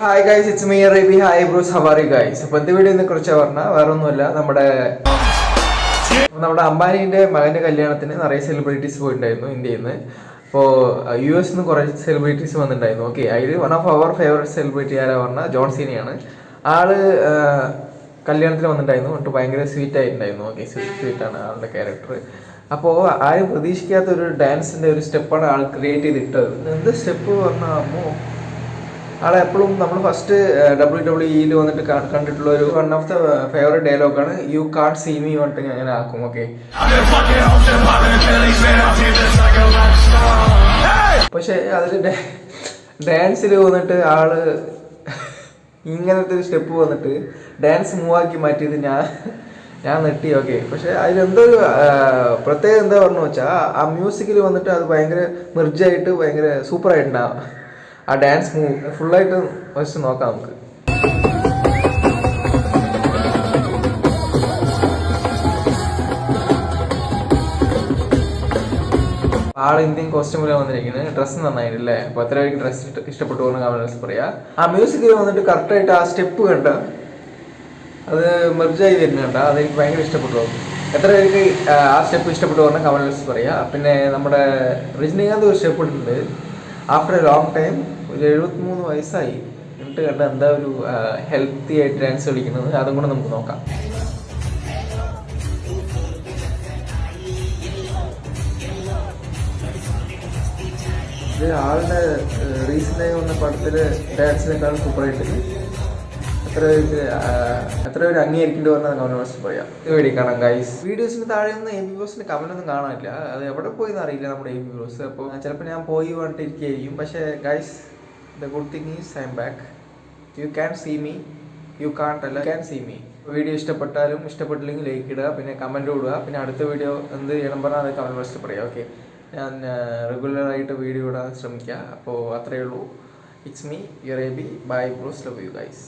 Hi guys, it's me റബി. Hi Bruce, how are you guys? അപ്പോൾ ഇന്നത്തെ വീഡിയോനെ കുറിച്ച് പറഞ്ഞാൽ വേറെ ഒന്നുമല്ല, നമ്മുടെ അംബാനിയുടെ മകന്റെ കല്യാണത്തിന് നിറയെ സെലിബ്രിറ്റീസ് പോയിട്ടുണ്ടായിരുന്നു ഇന്ത്യയിൽ നിന്ന്. അപ്പോൾ യു എസ് നിന്ന് കുറേ സെലിബ്രിറ്റീസ് വന്നിട്ടുണ്ടായിരുന്നു. ഓക്കെ, അതിൽ one of our favourite celebrity ആരാ പറഞ്ഞാൽ ജോൺ സീനയാണ്. ആള് കല്യാണത്തിന് വന്നിട്ടുണ്ടായിരുന്നു. എന്നിട്ട് ഭയങ്കര സ്വീറ്റ് ആയിട്ടുണ്ടായിരുന്നു. ഓക്കെ, സ്വീറ്റാണ് ആളുടെ ക്യാരക്ടർ. അപ്പോൾ ആരും പ്രതീക്ഷിക്കാത്ത ഒരു ഡാൻസിൻ്റെ ഒരു സ്റ്റെപ്പാണ് ആൾ ക്രിയേറ്റ് ചെയ്തിട്ടത്. എന്ത് സ്റ്റെപ്പ് പറഞ്ഞാൽ അമ്മോ, ആളെ എപ്പോഴും നമ്മൾ ഫസ്റ്റ് WWE വന്നിട്ട് കണ്ടിട്ടുള്ള ഒരു വൺ ഓഫ് ദ ഫേവറേറ്റ് ഡയലോഗാണ് യു കാൺട്ട് സീ മീ പറഞ്ഞിട്ട് ഞാൻ ആക്കും. ഓക്കെ, പക്ഷെ അതിൽ ഡാൻസിൽ വന്നിട്ട് ആള് ഇങ്ങനത്തെ ഒരു സ്റ്റെപ്പ് വന്നിട്ട് ഡാൻസ് മൂവാക്കി മാറ്റിയത് ഞാൻ നെട്ടി. ഓക്കെ, പക്ഷെ അതിലെന്തോ ഒരു പ്രത്യേകം എന്താ പറഞ്ഞു വെച്ചാൽ ആ മ്യൂസിക്കിൽ വന്നിട്ട് അത് ഭയങ്കര മെർജായിട്ട് ഭയങ്കര സൂപ്പറായിട്ടുണ്ടാവും. ആ ഡാൻസ് മൂവ് ഫുള്ളായിട്ട് ഫസ്റ്റ് നോക്കാം നമുക്ക്. ആള് ഇന്ത്യൻ കോസ്റ്റ്യൂമിലാണ് വന്നിരിക്കുന്നത്. ഡ്രസ്സ് നന്നായിട്ടില്ലേ? അപ്പോൾ എത്ര പേർക്ക് ഡ്രസ്സ് ഇഷ്ടപ്പെട്ടു എന്ന് കമന്റ്സ് പറയാ. ആ മ്യൂസിക്കിൽ വന്നിട്ട് കറക്റ്റായിട്ട് ആ സ്റ്റെപ്പ് കണ്ട അത് മെർജായി വരുന്നുണ്ട്. അതെനിക്ക് ഭയങ്കര ഇഷ്ടപ്പെട്ടു. എത്ര പേർക്ക് ആ സ്റ്റെപ്പ് ഇഷ്ടപ്പെട്ടു പറഞ്ഞാൽ കമന്റ്സ് പറയാ. പിന്നെ നമ്മുടെ രജനീകാന്ത് ഒരു സ്റ്റെപ്പ് ഇട്ടിട്ടുണ്ട് ആഫ്റ്റർ എ ലോങ് ടൈം. ഒരു 73 വയസ്സായി എന്നിട്ട് കണ്ട എന്താ ഒരു ഹെൽത്തി ആയിട്ട് ഡാൻസ് കളിക്കുന്നത്, അതും കൂടെ നമുക്ക് നോക്കാം. ഇത് ആളുടെ റീസെൻ്റായി വന്ന പടത്തില് ഡാൻസിനേക്കാൾ സൂപ്പറായിട്ട് എത്ര പേര് അംഗീകരിക്കേണ്ടി പറഞ്ഞാൽ കമന്റ് പറയാം. വീഡിയോ കാണാം ഗൈസ്. വീഡിയോസിന് താഴെ ഒന്നും എം ബി ബോസിന് കമന്റ് ഒന്നും കാണാനില്ല. അത് എവിടെ പോയി അറിയില്ല നമ്മുടെ എം ബി ബോസ്. അപ്പോൾ ചിലപ്പോൾ ഞാൻ പോയി പറഞ്ഞിട്ടിരിക്കുകയായിരിക്കും. പക്ഷേ guys, the good thing is I am back. You can see me, you can't അല്ല, ക്യാൻ സീ മീ. വീഡിയോ ഇഷ്ടപ്പെട്ടാലും ഇഷ്ടപ്പെട്ടില്ലെങ്കിൽ ലൈക്ക് ഇടുക, പിന്നെ കമൻറ്റ് ഇടുക. പിന്നെ അടുത്ത വീഡിയോ എന്ത് ചെയ്യണം പറഞ്ഞാൽ അത് കമൻറ്റ് ബോക്സിൽ പറയാം. ഓക്കെ, ഞാൻ റെഗുലറായിട്ട് വീഡിയോ ഇടാൻ ശ്രമിക്കാം. അപ്പോൾ അത്രയേ ഉള്ളൂ. It's me your Eby. Bye bros, love you guys.